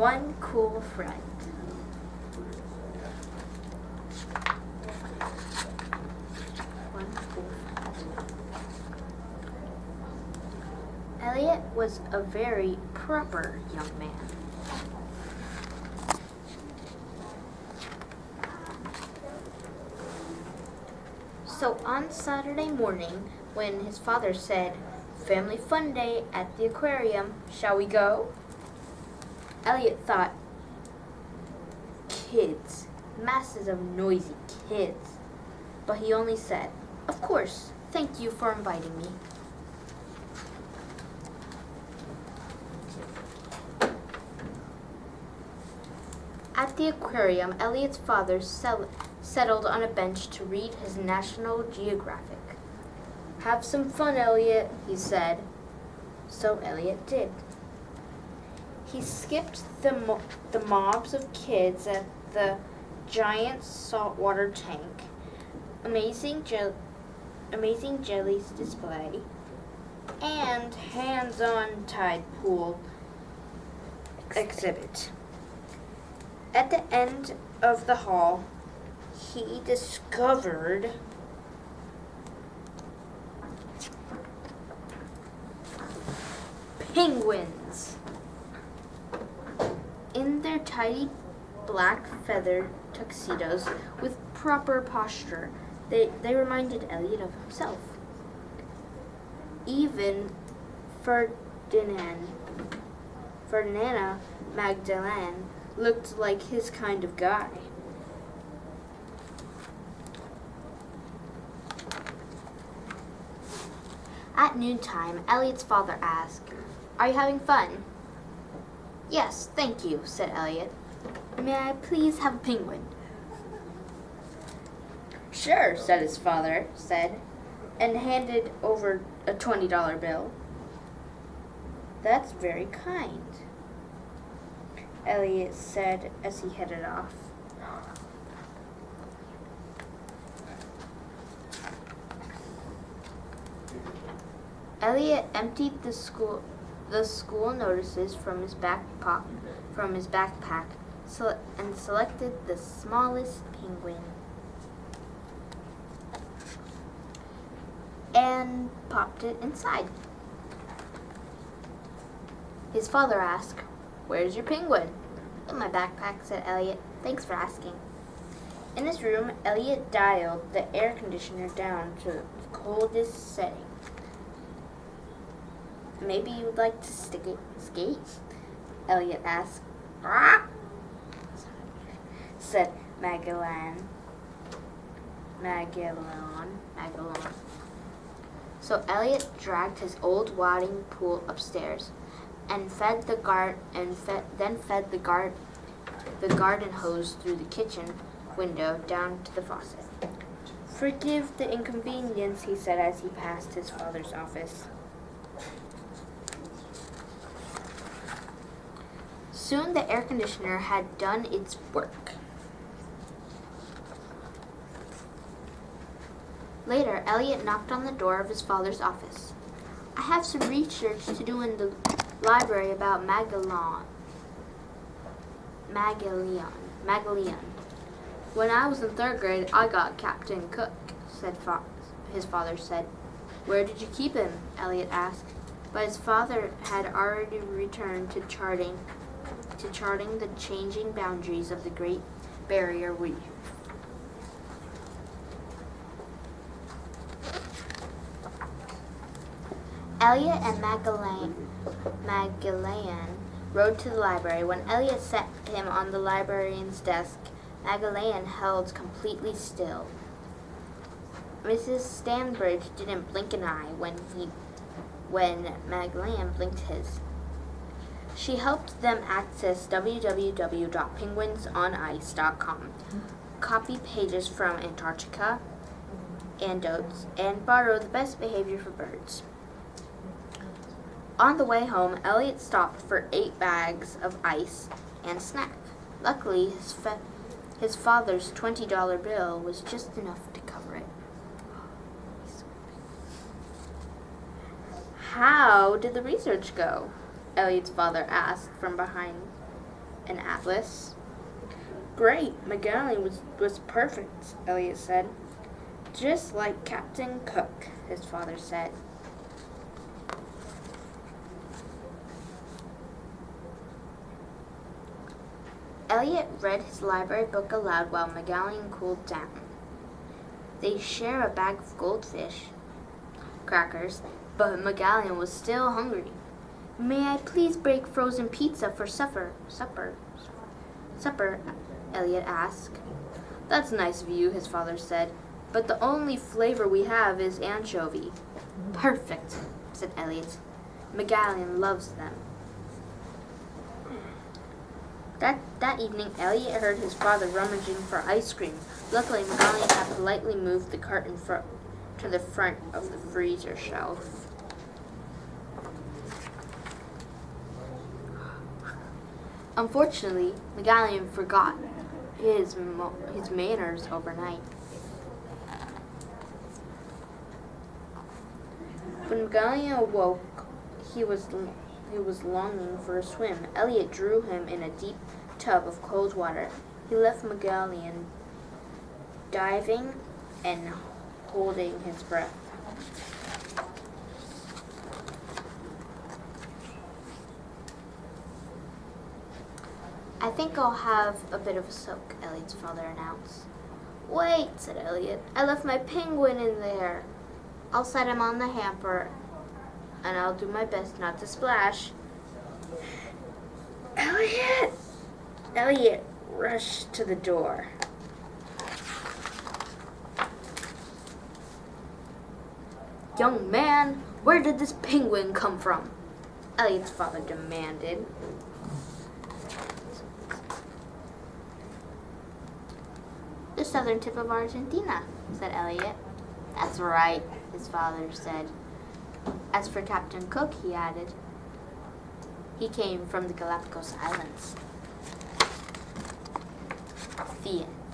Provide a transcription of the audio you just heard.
one cool friend. One cool friend. Elliot was a very proper young man. So on Saturday morning, when his father said, "Family fun day at the aquarium, shall we go?" Elliot thought, kids, masses of noisy kids. But he only said, "Of course, thank you for inviting me." At the aquarium, Elliot's father settled on a bench to read his National Geographic. "Have some fun, Elliot," he said. So Elliot did. He skipped the mobs of kids at the giant saltwater tank, amazing jellies display, and hands-on tide pool exhibit. At the end of the hall, he discovered penguins. In their tidy black feather tuxedos with proper posture, they reminded Elliot of himself. Even Ferdinand Magdalene looked like his kind of guy. At noontime, Elliot's father asked, "Are you having fun?" "Yes, thank you," said Elliot. "May I please have a penguin?" "Sure," said his father, and handed over a $20 bill. "That's very kind," Elliot said as he headed off. Elliot emptied the school notices from his backpack, and selected the smallest penguin and popped it inside. His father asked, "Where's your penguin?" "In my backpack," said Elliot. "Thanks for asking." In his room, Elliot dialed the air conditioner down to the coldest setting. "Maybe you would like to skate?" Elliot asked. "Ah!" said Magdalene. So Elliot dragged his old wading pool upstairs and fed the garden hose through the kitchen window down to the faucet. "Forgive the inconvenience," he said as he passed his father's office. Soon the air conditioner had done its work. Later, Elliot knocked on the door of his father's office. "I have some research to do in the library about Magellan. When I was in 3rd grade, I got Captain Cook," his father said. "Where did you keep him?" Elliot asked. But his father had already returned to charting the changing boundaries of the Great Barrier Reef. Elliot and Magdalene rode to the library. When Elliot set him on the librarian's desk, Magdalene held completely still. Mrs. Stanbridge didn't blink an eye when Magdalene blinked his. She helped them access www.penguinsonice.com, copy pages from Antarctica and notes, and borrow the best behavior for birds. On the way home, Elliot stopped for 8 bags of ice and a snack. Luckily, his father's $20 bill was just enough to cover it. "How did the research go?" Elliot's father asked from behind an atlas. Great, Magellan was perfect, Elliot said. Just like Captain Cook, his father said. Elliot read his library book aloud while Magellan cooled down. They share a bag of goldfish crackers, but Magellan was still hungry. May I please break frozen pizza for supper, Elliot asked. That's nice of you, his father said, but the only flavor we have is anchovy. Perfect, said Elliot. Magellan loves them. That evening, Elliot heard his father rummaging for ice cream. Luckily, Magellan had politely moved the cart to the front of the freezer shelf. Unfortunately, Magellan forgot his manners overnight. When Magellan awoke, he was longing for a swim. Elliot drew him in a deep tub of cold water. He left Magellan diving and holding his breath. I think I'll have a bit of a soak, Elliot's father announced. Wait, said Elliot. I left my penguin in there. I'll set him on the hamper, and I'll do my best not to splash. Elliot! Elliot rushed to the door. Young man, where did this penguin come from? Elliot's father demanded. The southern tip of Argentina, said Elliot. That's right, his father said. As for Captain Cook, he added, he came from the Galapagos Islands. The end.